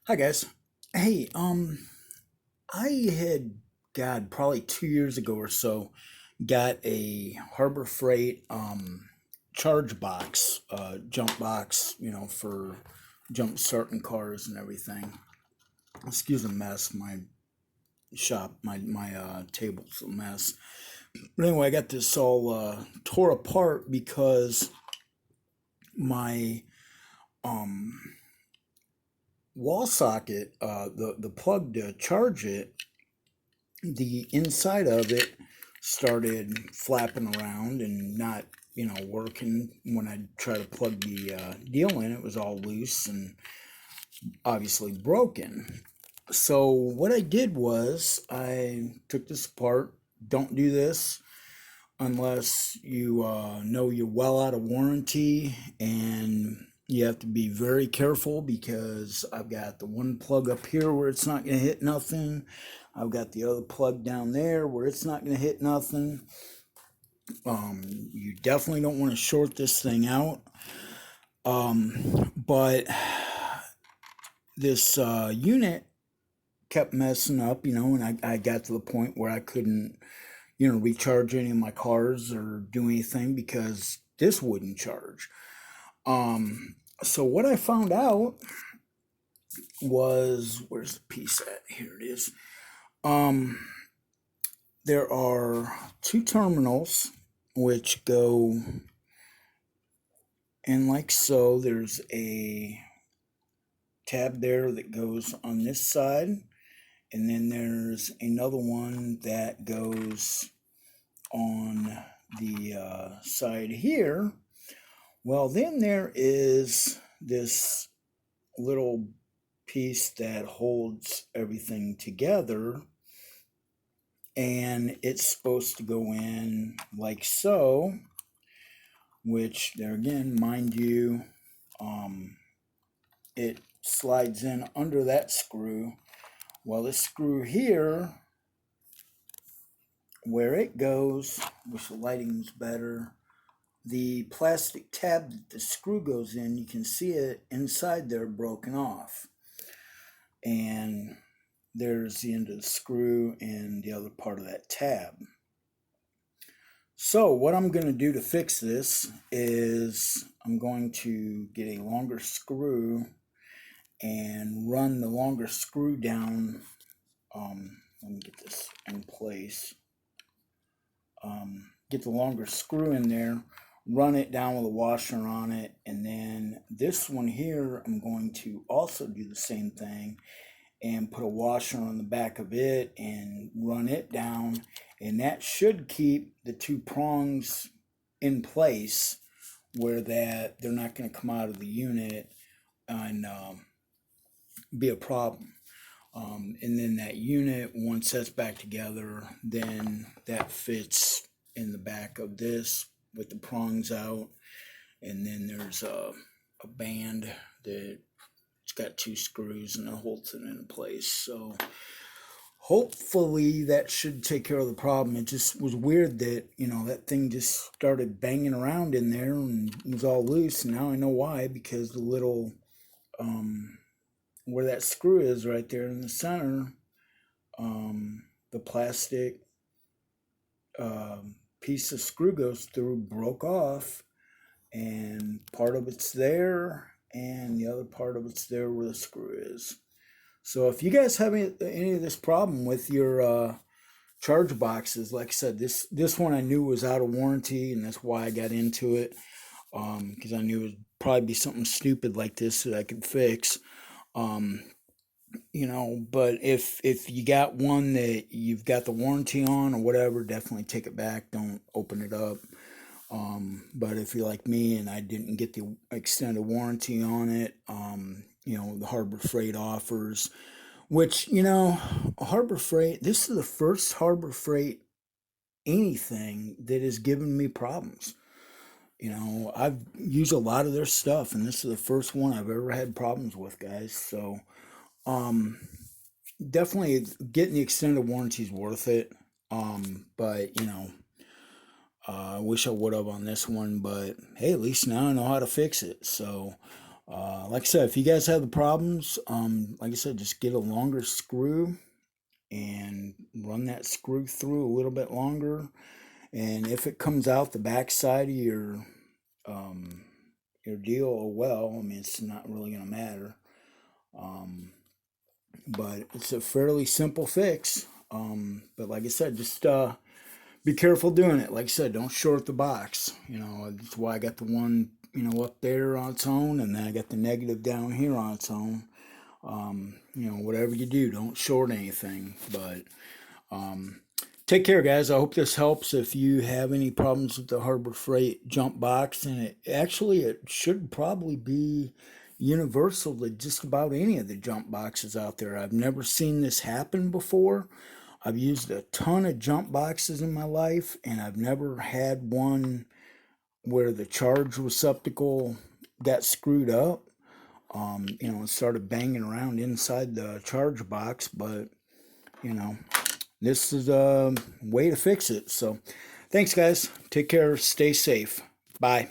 Hi guys. Hey, I had probably 2 years ago or so got a Harbor Freight charge box, jump box, for jump starting cars and everything. Excuse the mess, my shop, my table's a mess. But anyway, I got this all tore apart because my um wall socket, the plug to charge it, the inside of it started flapping around and not, working. When I tried to plug the deal in, it was all loose and obviously broken. So what I did was I took this apart. Don't do this unless you know you're well out of warranty, and you have to be very careful because I've got the one plug up here where it's not going to hit nothing. I've got the other plug down there where it's not going to hit nothing. You definitely don't want to short this thing out. But this unit kept messing up, and I got to the point where I couldn't, recharge any of my cars or do anything because this wouldn't charge. So what I found out was, where's the piece at? Here it is. Um, there are two terminals which go in like so. There's a tab there that goes on this side, and then there's another one that goes on the side here. Well, then there is this little piece that holds everything together, and it's supposed to go in like so, which there again, mind you, it slides in under that screw. Well, this screw here, where it goes, wish the lighting was better, the plastic tab that the screw goes in, you can see it inside there broken off. And there's the end of the screw and the other part of that tab. So what I'm going to do to fix this is I'm going to get a longer screw and run the longer screw down. Let me get this in place. Get the longer screw in there, run it down with a washer on it, and then this one here, I'm going to also do the same thing and put a washer on the back of it and run it down, and that should keep the two prongs in place where that they're not going to come out of the unit and be a problem. And then that unit, once that's back together, then that fits in the back of this with the prongs out. And then there's a band that it's got two screws and it holds it in place. So hopefully that should take care of the problem. It just was weird that, that thing just started banging around in there and was all loose. And now I know why, because the little where that screw is right there in the center, the plastic piece of screw goes through, broke off, and part of it's there, and the other part of it's there where the screw is. So if you guys have any of this problem with your charge boxes, like I said, this one I knew was out of warranty, and that's why I got into it, because I knew it would probably be something stupid like this that I could fix. Um, but if you got one that you've got the warranty on or whatever, definitely take it back. Don't open it up. But if you're like me and I didn't get the extended warranty on it, the Harbor Freight offers, which, Harbor Freight, this is the first Harbor Freight anything that has given me problems. I've used a lot of their stuff, and this is the first one I've ever had problems with, guys. So, um, definitely getting the extended warranty is worth it. But I wish I would have on this one, but hey, at least now I know how to fix it. So, Like I said, if you guys have the problems, like I said, just get a longer screw and run that screw through a little bit longer. And if it comes out the backside of um, your deal, oh well, I mean, it's not really going to matter. Um, but it's a fairly simple fix. But like I said, just be careful doing it. Like I said, don't short the box. You know, that's why I got the one, up there on its own, and then I got the negative down here on its own. Whatever you do, don't short anything. But take care, guys. I hope this helps. If you have any problems with the Harbor Freight jump box, and it should probably be universal to just about any of the jump boxes out there. I've never seen this happen before. I've used a ton of jump boxes in my life, and I've never had one where the charge receptacle got screwed up. And started banging around inside the charge box, but you know, this is a way to fix it. So, thanks, guys. Take care. Stay safe. Bye.